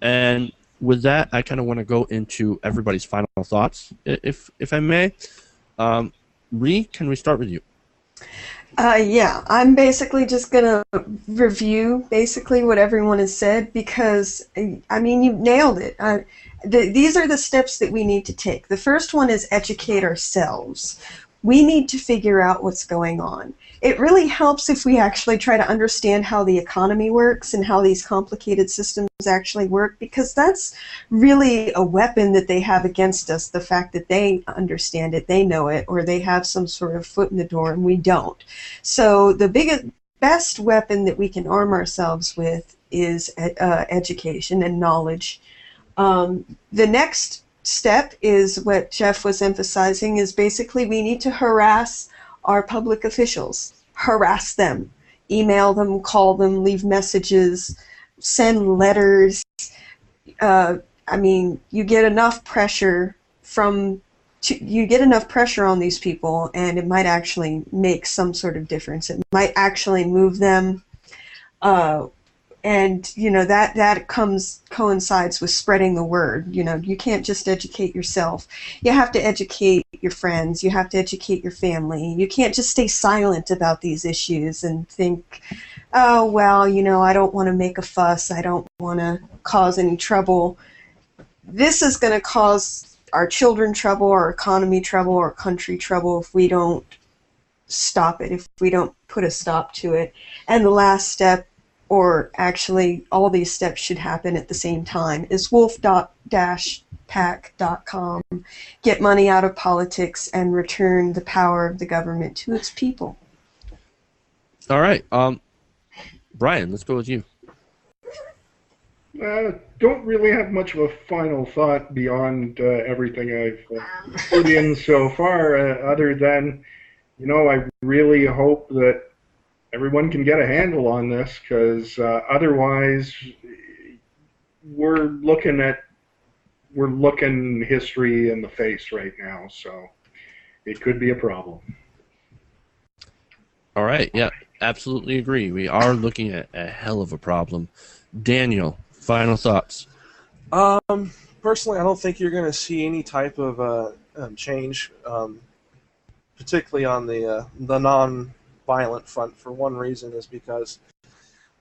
And with that, I kind of want to go into everybody's final thoughts, if I may. Ree, can we start with you? Yeah, I'm basically just gonna review basically what everyone has said because, I mean, you nailed it. These are the steps that we need to take. The first one is educate ourselves. We need to figure out what's going on. It really helps if we actually try to understand how the economy works and how these complicated systems actually work, because that's really a weapon that they have against us, the fact that they understand it, they know it, or they have some sort of foot in the door and we don't. So the best weapon that we can arm ourselves with is education and knowledge. The next step is what Jeff was emphasizing, is basically we need to harass our public officials, harass them, email them, call them, leave messages, send letters. I mean, you get enough pressure you get enough pressure on these people, and it might actually make some sort of difference. It might actually move them. And that coincides with spreading the word. You can't just educate yourself. You have to educate your friends. You have to educate your family. You can't just stay silent about these issues and think, oh well, I don't want to make a fuss. I don't want to cause any trouble. This is going to cause our children trouble, our economy trouble, our country trouble if we don't stop it, if we don't put a stop to it. And the last step, or actually all these steps should happen at the same time, is wolf-pack.com. Get money out of politics and return the power of the government to its people. All right. Brian, let's go with you. Don't really have much of a final thought beyond everything I've put in so far, other than, I really hope that everyone can get a handle on this, because otherwise we're looking history in the face right now, so it could be a problem. All right. Yeah, absolutely agree. We are looking at a hell of a problem. Daniel, final thoughts. Personally, I don't think you're going to see any type of change, particularly on the non-violent front. For one reason is because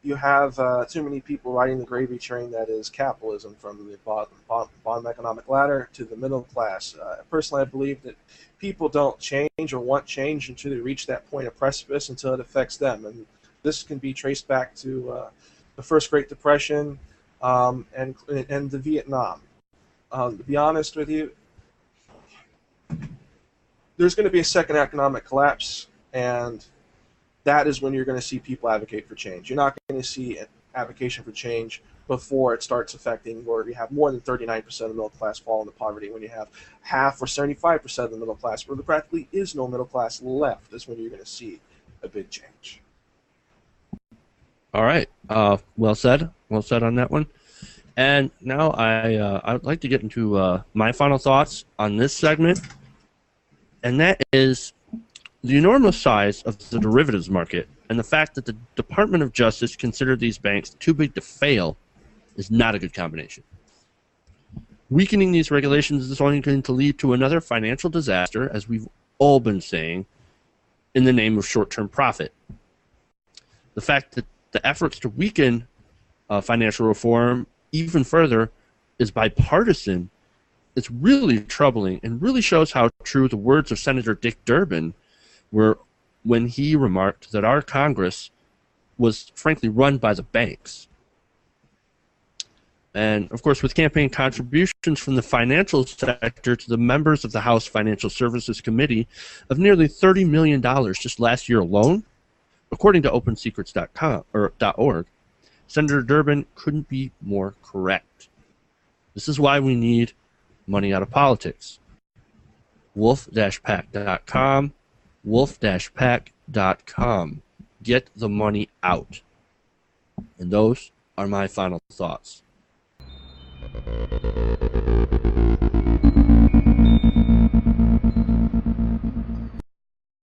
you have too many people riding the gravy train that is capitalism, from the bottom economic ladder to the middle class. Personally, I believe that people don't change or want change until they reach that point of precipice, until it affects them. And this can be traced back to the first Great Depression and the Vietnam. To be honest with you, there's going to be a second economic collapse, and that is when you're going to see people advocate for change. You're not going to see advocation for change before it starts affecting, or you have more than 39% of the middle class fall into poverty. When you have half or 75% of the middle class, where there practically is no middle class left, is when you're going to see a big change. All right. Well said. Well said on that one. And now I would like to get into my final thoughts on this segment, and that is the enormous size of the derivatives market and the fact that the Department of Justice considered these banks too big to fail is not a good combination. Weakening these regulations is only going to lead to another financial disaster, as we've all been saying, in the name of short-term profit. The fact that the efforts to weaken financial reform even further is bipartisan, it's really troubling and really shows how true the words of Senator Dick Durbin were when he remarked that our Congress was frankly run by the banks. And of course, with campaign contributions from the financial sector to the members of the House Financial Services Committee of nearly $30 million just last year alone, according to OpenSecrets.org, Senator Durbin couldn't be more correct. This is why we need money out of politics. Wolf-pack.com, wolf-pack.com. Get the money out. And those are my final thoughts.